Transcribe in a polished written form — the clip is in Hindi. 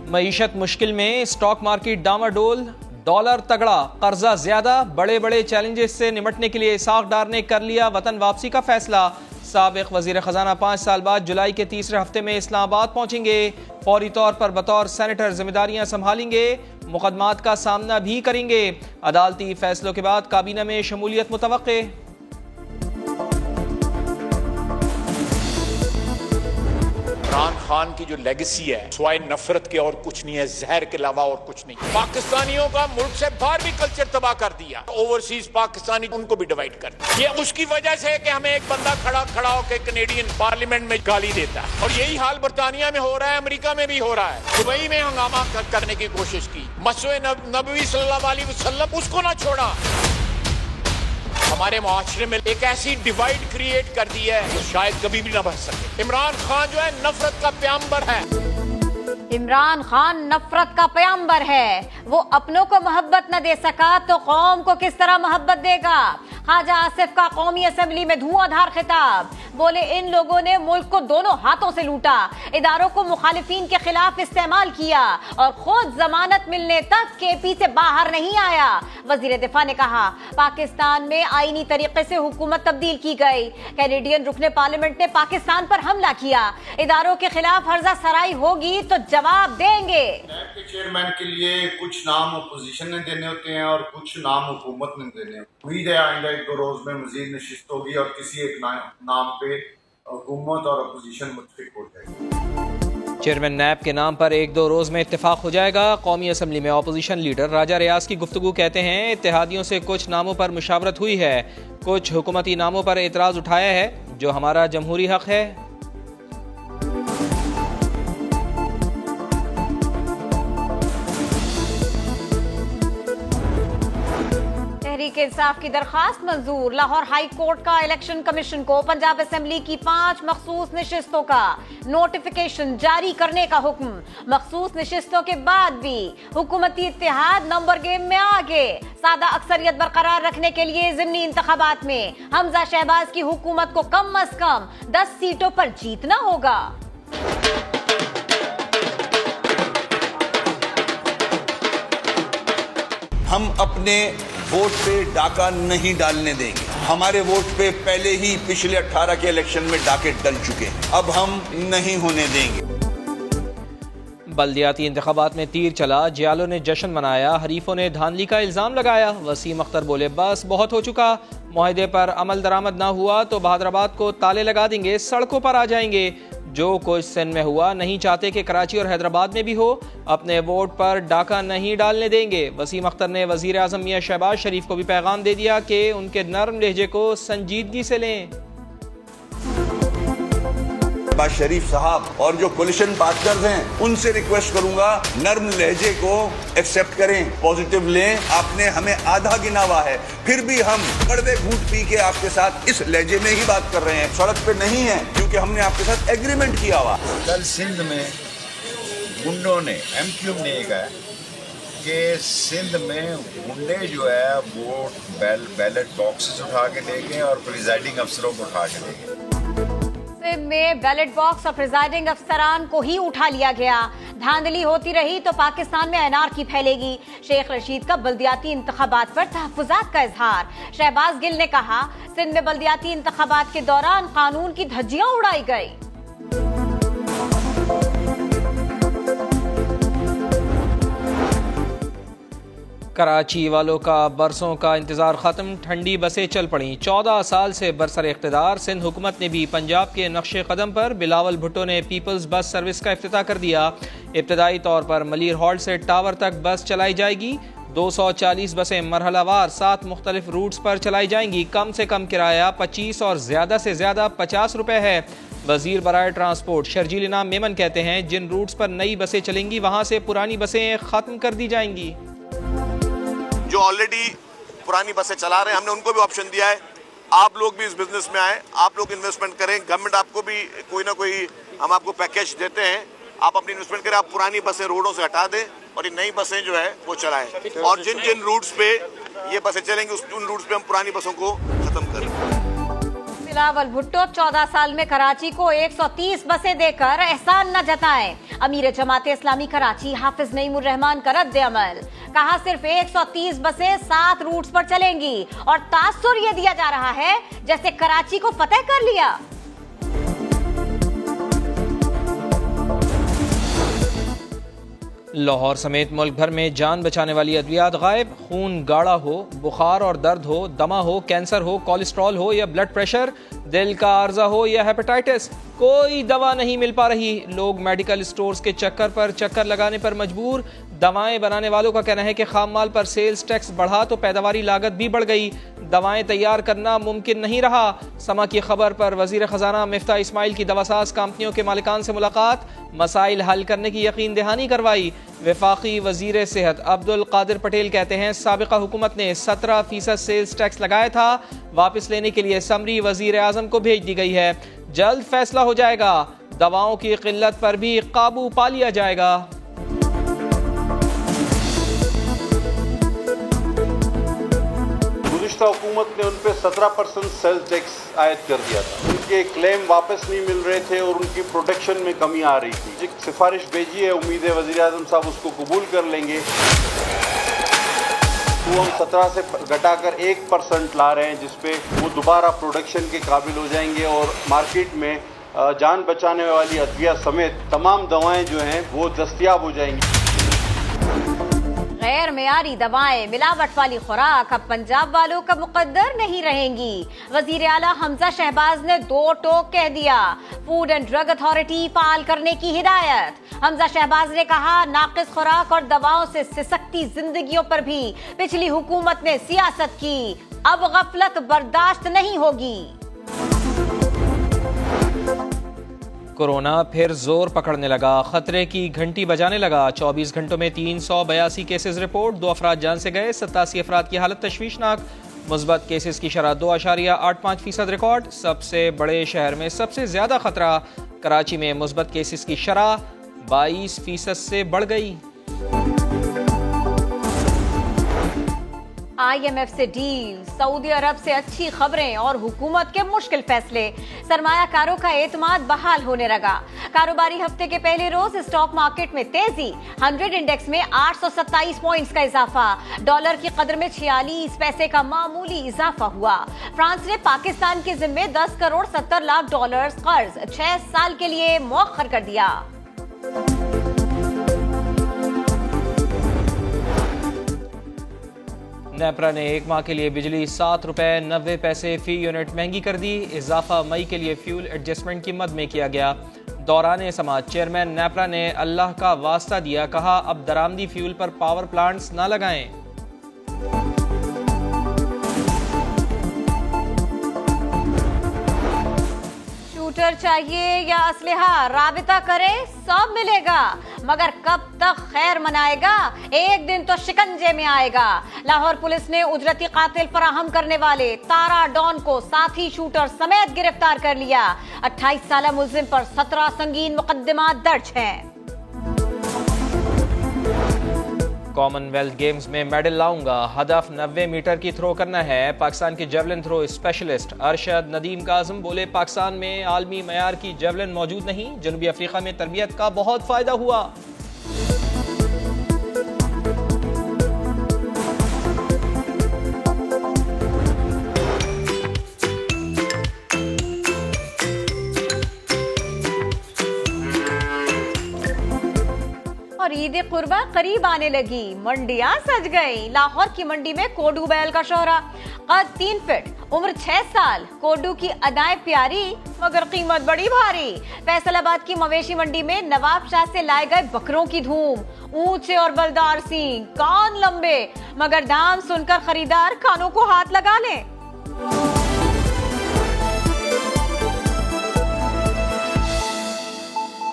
मईशत मुश्किल में, स्टॉक मार्केट डामाडोल, डॉलर तगड़ा, कर्जा ज्यादा, बड़े बड़े चैलेंजेस से निपटने के लिए इसाक डार ने कर लिया वतन वापसी का फैसला। साबिक वजीर खजाना 5 साल बाद जुलाई के तीसरे हफ्ते में इस्लामाबाद पहुंचेंगे। फौरी तौर पर बतौर सेनेटर जिम्मेदारियां संभालेंगे, मुकदमात का सामना भी करेंगे। अदालती फैसलों के बाद काबीना में शमूलियत मुतवक्के। इमरान खान की जो लेगेसी है स्वाय नफरत के और कुछ नहीं है, जहर के अलावा और कुछ नहीं। पाकिस्तानियों का मुल्क से बाहर भी कल्चर तबाह कर दिया, ओवरसीज पाकिस्तानी उनको भी डिवाइड कर दिया। ये उसकी वजह से है कि हमें एक बंदा खड़ा होकर कनेडियन पार्लियामेंट में गाली देता है, और यही हाल बरतानिया में हो रहा है, अमेरिका में भी हो रहा है। दुबई में हंगामा करने की कोशिश की, मस्जिद नबवी सल्लल्लाहु अलैहि वसल्लम उसको ना छोड़ा। हमारे मुआशरे में एक ऐसी डिवाइड क्रिएट कर दी है जो शायद कभी भी ना बन सके। इमरान खान जो है नफरत का प्याम्बर है। इमरान खान नफरत का प्याम्बर है। वो अपनों को मोहब्बत न दे सका तो कौम को किस तरह मोहब्बत देगा। ख्वाजा आसिफ का कौमी असेंबली में धुआंधार खिताब, बोले इन लोगों ने मुल्क को दोनों हाथों से लूटा, इदारों को मुखालिफिन के खिलाफ इस्तेमाल किया और खुद जमानत मिलने तक केपी से बाहर नहीं आया। वजीर दिफा ने कहा पाकिस्तान में आईनी तरीके से हुकूमत तब्दील की गई। कैनेडियन रुकने पार्लियामेंट ने पाकिस्तान पर हमला किया, इदारों के खिलाफ हर्जा सराई होगी तो जवाब देंगे। नैब के चेयरमैन के लिए कुछ नाम अपोजिशन ने देने होते हैं और कुछ नाम हुकूमत ने देने। उम्मीद है आइंदा 1-2 रोज में मजीद नशिस्त होगी और किसी एक नाम पे हुकूमत और अपोजिशन मुत्तफिक हो जाएगी। चेयरमैन नैब के नाम पर 1-2 रोज में इत्तेफाक हो जाएगा। कौमी असेंबली में अपोजिशन लीडर राजा रियाज की गुफ्तगू, कहते हैं इत्तेहादियों से कुछ नामों पर मुशावरत हुई है, कुछ हुकूमती नामों पर एतराज उठाया है जो हमारा जमहूरी हक है। तहरीक इंसाफ की दरखास्त मंजूर। लाहौर हाई कोर्ट का इलेक्शन कमीशन को पंजाब असेंबली की 5 मखसूस नशिस्तों का नोटिफिकेशन जारी करने का हुक्म। मखसूस नशिस्तों के बाद भी हुकूमती इत्तेहाद नंबर गेम में आगे। सादा अक्सरियत बरकरार रखने के लिए ज़िमनी इंतखाबात में हमजा शहबाज की हुकूमत को कम अज कम 10 सीटों पर जीतना होगा। हम अपने वोट पे डाका नहीं डालने देंगे। हमारे वोट पे पहले ही पिछले 18 के इलेक्शन में डाके डल चुके हैं, अब हम नहीं होने देंगे। बल्दियाती इंतखाबात में तीर चला, जियालों ने जश्न मनाया, हरीफों ने धांधली का इल्जाम लगाया। वसीम अख्तर बोले बस बहुत हो चुका, मुआहदे पर अमल दरामद ना हुआ तो बहादुराबाद को ताले लगा देंगे, सड़कों पर आ जाएंगे। जो कुछ सिंध में हुआ नहीं चाहते कि कराची और हैदराबाद में भी हो। अपने वोट पर डाका नहीं डालने देंगे। वसीम अख्तर ने वजीर आजम मियां शहबाज शरीफ को भी पैगाम दे दिया कि उनके नर्म लहजे को संजीदगी से लें। शहबाज शरीफ साहब और जो कोलिशन पार्टनर्स हैं उनसे रिक्वेस्ट करूंगा नर्म लहजे को एक्सेप्ट करें, पॉजिटिव लें। आपने हमें आधा गिना हुआ है, फिर भी हम कड़वे घूंट पी के आपके साथ इस लहजे में ही बात कर रहे हैं। सड़क पे नहीं है क्योंकि हमने आपके साथ एग्रीमेंट किया हुआ। कल सिंध में गुंडों ने MQ ने कहा कि सिंध में गुंडे जो है वो बैलेट बॉक्सेस उठा के ले गए और प्रिजाइडिंग अफसरों को उठा के ले गए। में बैलेट बॉक्स और प्रिजाइडिंग अफसरान को ही उठा लिया गया। धांधली होती रही तो पाकिस्तान में अनारकी फैलेगी। शेख रशीद का बल्दियाती इंतखाबात पर तहफ्फुजात का इजहार। शहबाज गिल ने कहा सिंध में बल्दियाती इंतखाबात के दौरान कानून की धज्जियां उड़ाई गई। कराची वालों का बरसों का इंतजार खत्म, ठंडी बसें चल पड़ी। 14 साल से बरसर इख्तिदार सिंध हुकूमत ने भी पंजाब के नक्शे कदम पर बिलावल भुट्टो ने पीपल्स बस सर्विस का इफ्तिताह कर दिया। इब्तदाई तौर पर मलीर हॉल्ट से टावर तक बस चलाई जाएगी। 240 बसें मरहलावार 7 मुख्तलिफ रूट्स पर चलाई जाएंगी। कम से कम किराया 25 और ज़्यादा से ज़्यादा 50 रुपये है। वजीर बराए ट्रांसपोर्ट शर्जील इनाम मेमन कहते हैं जिन रूट्स पर नई बसें चलेंगी वहाँ से पुरानी बसें ख़त्म कर दी जाएंगी। जो ऑलरेडी पुरानी बसें चला रहे हैं हमने उनको भी ऑप्शन दिया है, आप लोग भी इस बिजनेस में आए, आप लोग इन्वेस्टमेंट करें। गवर्नमेंट आपको भी कोई ना कोई हम आपको पैकेज देते हैं, आप अपनी इन्वेस्टमेंट करें, आप पुरानी बसें रोडों से हटा दें और ये नई बसें जो है वो चलाएं। और जिन जिन रूट्स पे ये बसें चलेंगी उन रूट्स पे हम पुरानी बसों को खत्म करें। बिलावल भुट्टो 14 साल में कराची को 130 बसें देकर एहसान न जताएं। अमीर जमात इस्लामी कराची हाफिज नईमुर रहमान का रद्द अमल। कहा सिर्फ 130 बसें 7 रूट्स पर चलेंगी और तासुर ये दिया जा रहा है जैसे कराची को फतेह कर लिया। लाहौर समेत मुल्क भर में जान बचाने वाली अद्वियात गायब। खून गाढ़ा हो, बुखार और दर्द हो, दमा हो, कैंसर हो, कोलेस्ट्रॉल हो या ब्लड प्रेशर, दिल का आर्जा हो या हेपेटाइटिस, कोई दवा नहीं मिल पा रही। लोग मेडिकल स्टोर्स के चक्कर लगाने पर मजबूर। दवाएं बनाने वालों का कहना है कि खाम माल पर सेल्स टैक्स बढ़ा तो पैदावारी लागत भी बढ़ गई, दवाएं तैयार करना मुमकिन नहीं रहा। समा की खबर पर वजीर खजाना मिफ्ता इस्माइल की दवासाज कंपनियों के मालिकान से मुलाकात, मसाइल हल करने की यकीन दहानी करवाई। वफाकी वजीर सेहत अब्दुल कादिर पटेल कहते हैं साबिका हुकूमत ने 17% सेल्स टैक्स लगाया था, वापस लेने के लिए समरी वजीर आजम को भेज दी गई है। जल्द फैसला हो जाएगा, दवाओं की किल्लत पर भी काबू पा लिया जाएगा। हुकूमत ने उन पे 17% सेल्स टैक्स आयद कर दिया था। उनके क्लेम वापस नहीं मिल रहे थे और उनकी प्रोटेक्शन में कमी आ रही थी। एक सिफारिश भेजी है, उम्मीद है वज़ीर आज़म साहब उसको कबूल कर लेंगे। तो हम 17 से घटाकर 1% ला रहे हैं, जिसपे वो दोबारा प्रोडक्शन के काबिल हो जाएंगे और मार्केट में जान बचाने वाली अद्विया समेत तमाम दवाएं जो हैं वो दस्तयाब हो जाएंगी। गैर मेयारी दवाएं, मिलावट वाली खुराक अब पंजाब वालों का मुकद्दर नहीं रहेंगी। वजीर आला हमजा शहबाज ने 2 टोक कह दिया। फूड एंड ड्रग अथॉरिटी फाल करने की हिदायत। हमजा शहबाज ने कहा नाकिस खुराक और दवाओं से सिसकती जिंदगियों पर भी पिछली हुकूमत ने सियासत की, अब गफलत बर्दाश्त नहीं होगी। कोरोना फिर जोर पकड़ने लगा, खतरे की घंटी बजाने लगा। 24 घंटों में 382 केसेस रिपोर्ट, 2 अफराद जान से गए, 87 अफराद की हालत तशवीशनाक। मुस्बत केसेस की शरह 2.85% रिकॉर्ड। सबसे बड़े शहर में सबसे ज्यादा खतरा, कराची में मुस्बत केसेस की शरह 22% से बढ़ गई। IMF से डील, सऊदी अरब से अच्छी खबरें और हुकूमत के मुश्किल फैसले, सरमायाकारों का एतमाद बहाल होने लगा। कारोबारी हफ्ते के पहले रोज स्टॉक मार्केट में तेजी, 100 इंडेक्स में 827 पॉइंट्स का इजाफा, डॉलर की कदर में 46 पैसे का मामूली इजाफा हुआ। फ्रांस ने पाकिस्तान के जिम्मे 10 करोड़ 70 लाख डॉलर कर्ज 6 साल के लिए मौखर कर दिया। नेपरा ने 1 माह के लिए बिजली 7 रुपए 90 पैसे फी यूनिट महंगी कर दी। इजाफा मई के लिए फ्यूल एडजस्टमेंट की मद में किया गया। दौरान समाज चेयरमैन नेपरा ने अल्लाह का वास्ता दिया, कहा अब दरामदी फ्यूल पर पावर प्लांट्स न लगाएं। शूटर चाहिए या असलहा, राबिता करें, सब मिलेगा, मगर कब तक खैर मनाएगा, एक दिन तो शिकंजे में आएगा। लाहौर पुलिस ने उजरती कातिल फराहम करने वाले तारा डॉन को साथी शूटर समेत गिरफ्तार कर लिया। 28 साला मुलजिम पर 17 संगीन मुकदमात दर्ज हैं। कॉमनवेल्थ गेम्स में मेडल लाऊंगा, हदफ 90 मीटर की थ्रो करना है। पाकिस्तान के javelin throw specialist Arshad Nadeem Kazam बोले, पाकिस्तान में आलमी मयार की जेवलिन मौजूद नहीं, जनूबी अफ्रीका में तरबियत का बहुत फायदा हुआ। और ईद कुर्बा करीब आने लगी, मंडियां सज गई। लाहौर की मंडी में कोडू बैल का शोहरा, कद 3 फीट, उम्र 6 साल। कोडू की अदाएं प्यारी मगर कीमत बड़ी भारी। फैसलाबाद की मवेशी मंडी में नवाब शाह से लाए गए बकरों की धूम, ऊंचे और बलदार सींग, कान लंबे, मगर दाम सुनकर खरीदार कानों को हाथ लगा लें।